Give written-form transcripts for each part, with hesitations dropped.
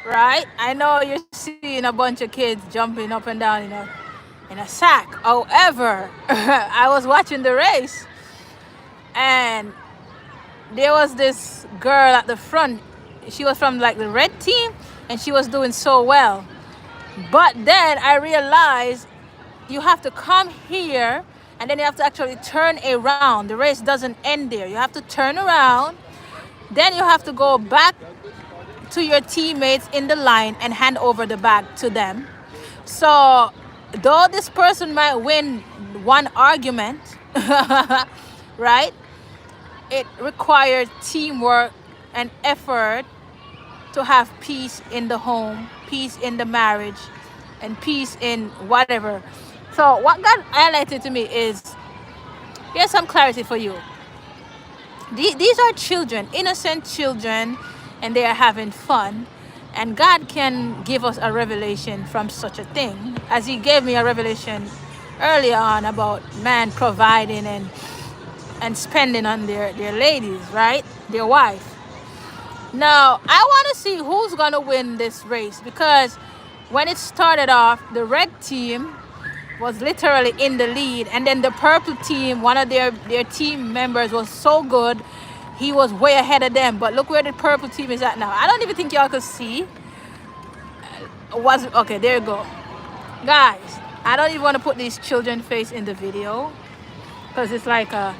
right? I know you're seeing a bunch of kids jumping up and down in a sack. However, I was watching the race, and there was this girl at the front. She was from like the red team, and she was doing so well. But then I realized you have to come here, and then you have to actually turn around. The race doesn't end there. You have to turn around. Then you have to go back to your teammates in the line and hand over the bag to them. So though this person might win one argument, right? It requires teamwork and effort to have peace in the home, peace in the marriage, and peace in whatever. So what God highlighted to me is, here's some clarity for you. These are children, innocent children, and they are having fun. And God can give us a revelation from such a thing, as he gave me a revelation earlier on about man providing and spending on their ladies, right? Their wife. Now, I want to see who's going to win this race, because when it started off, the red team was literally in the lead, and then the purple team, one of their team members was so good, he was way ahead of them. But look where the purple team is at now. I don't even think y'all could see. Okay, there you go. Guys, I don't even want to put these children face in the video, because it's like a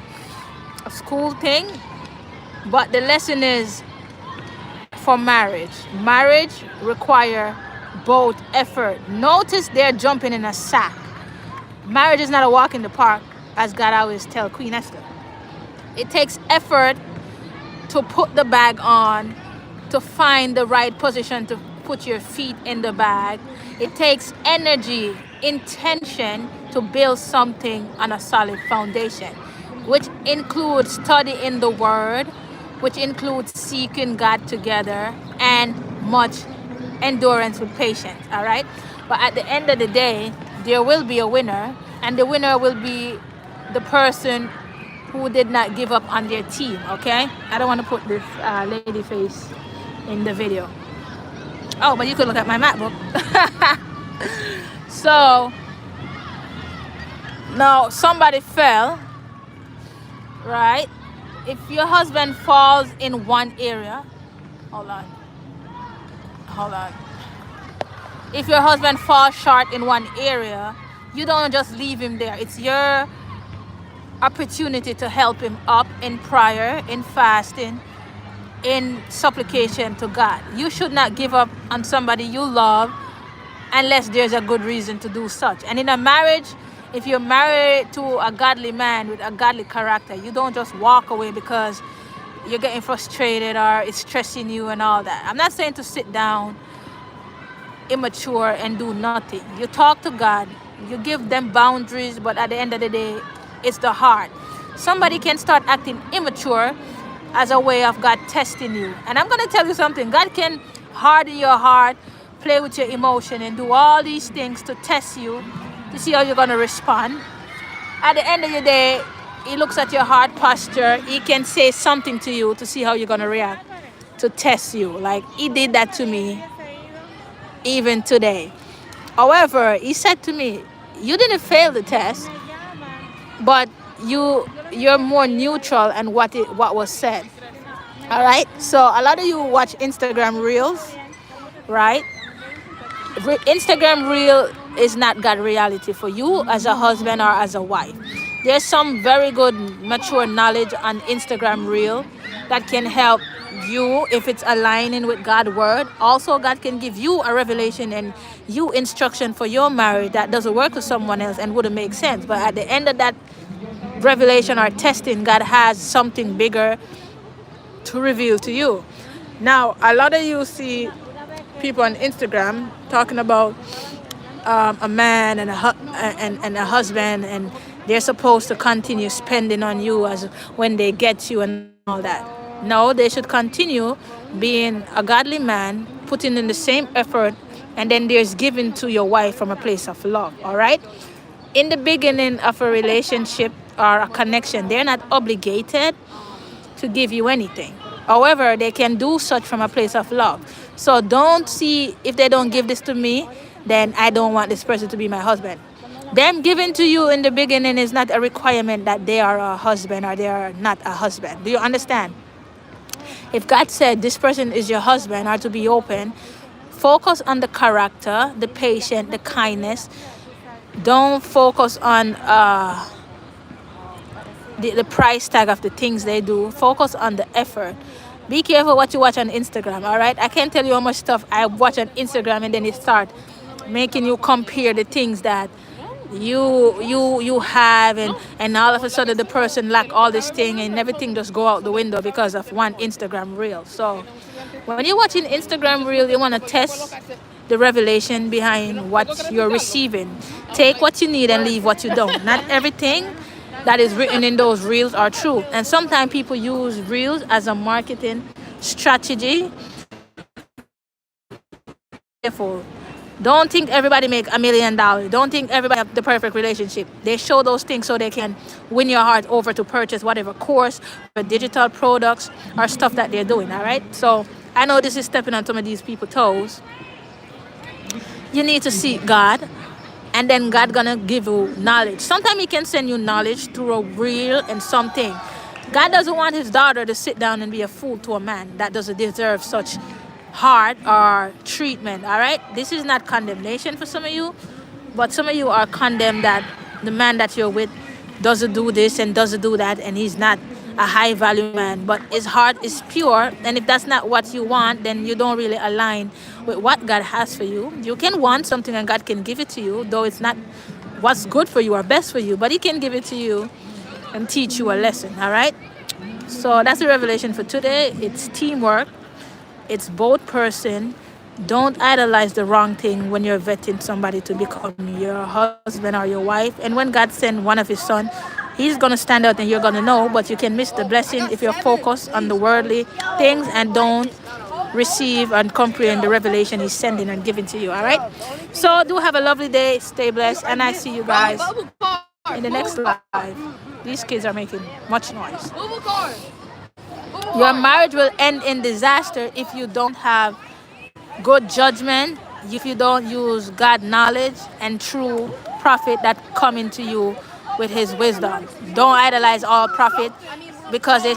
school thing. But the lesson is for marriage. Marriage require both effort. Notice they're jumping in a sack. Marriage is not a walk in the park, as God always tell Queen-Esther. It takes effort to put the bag on, to find the right position to put your feet in the bag. It takes energy, intention to build something on a solid foundation, which includes studying the word, which includes seeking God together, and much endurance with patience, all right? But at the end of the day, there will be a winner, and the winner will be the person who did not give up on their team, okay? I don't want to put this lady face in the video. Oh, but you could look at my MacBook. So, now somebody fell, right? If your husband falls in one area, hold on. If your husband falls short in one area, you don't just leave him there. It's your opportunity to help him up in prayer, in fasting, in supplication to God. You should not give up on somebody you love unless there's a good reason to do such. And in a marriage, if you're married to a godly man with a godly character, you don't just walk away because you're getting frustrated or it's stressing you and all that. I'm not saying to sit down immature and do nothing. You talk to God, you give them boundaries, but at the end of the day, it's the heart. Somebody can start acting immature as a way of God testing you. And I'm going to tell you something. God can harden your heart, play with your emotion, and do all these things to test you, to see how you're going to respond. At the end of the day, he looks at your heart posture. He can say something to you to see how you're going to react, to test you. Like he did that to me even today. However, he said to me, you didn't fail the test, but you're more neutral and what was said. All right? So a lot of you watch Instagram Reels, right? Instagram Reel is not God reality for you as a husband or as a wife. There's some very good mature knowledge on Instagram Reel that can help you if it's aligning with God's word. Also, God can give you a revelation and you instruction for your marriage that doesn't work with someone else and wouldn't make sense. But at the end of that revelation or testing, God has something bigger to reveal to you. Now, a lot of you see people on Instagram talking about a man and a husband, and they're supposed to continue spending on you as when they get you and all that. No, they should continue being a godly man, putting in the same effort, and then there's giving to your wife from a place of love, all right? In the beginning of a relationship or a connection, they're not obligated to give you anything. However, they can do such from a place of love. So don't see if they don't give this to me, then I don't want this person to be my husband. Them giving to you in the beginning is not a requirement that they are a husband or they are not a husband. Do you understand? If God said this person is your husband, or to be open, focus on the character, the patience, the kindness. Don't focus on the price tag of the things they do. Focus on the effort. Be careful what you watch on Instagram, all right? I can't tell you how much stuff I watch on Instagram, and then it start making you compare the things that you have, and all of a sudden the person lack all this thing, and everything just go out the window because of one Instagram reel. So when you're watching Instagram reel, you want to test the revelation behind what you're receiving. Take what you need and leave what you don't. Not everything that is written in those reels are true. And sometimes people use reels as a marketing strategy. Therefore, don't think everybody make $1 million. Don't think everybody have the perfect relationship. They show those things so they can win your heart over to purchase whatever course or digital products or stuff that they're doing. All right. So I know this is stepping on some of these people's toes. You need to seek God, and then God gonna give you knowledge. Sometimes He can send you knowledge through a reel and something. God doesn't want His daughter to sit down and be a fool to a man that doesn't deserve such hard or treatment. All right, this is not condemnation for some of you, but some of you are condemned that the man that you're with doesn't do this and doesn't do that, and he's not a high value man, but his heart is pure. And if that's not what you want, then you don't really align with what God has for you. You can want something and God can give it to you, though it's not what's good for you or best for you, but He can give it to you and teach you a lesson. All right, so that's the revelation for today. It's teamwork. It's both person. Don't idolize the wrong thing when you're vetting somebody to become your husband or your wife. And when God sends one of His son, He's going to stand out and you're going to know, but you can miss the blessing if you're focused on the worldly things and don't receive and comprehend the revelation He's sending and giving to you. All right. So do have a lovely day. Stay blessed. And I see you guys in the next live. These kids are making much noise. Your marriage will end in disaster if you don't have good judgment, if you don't use God knowledge and true prophet that come into you with His wisdom. Don't idolize all prophet because they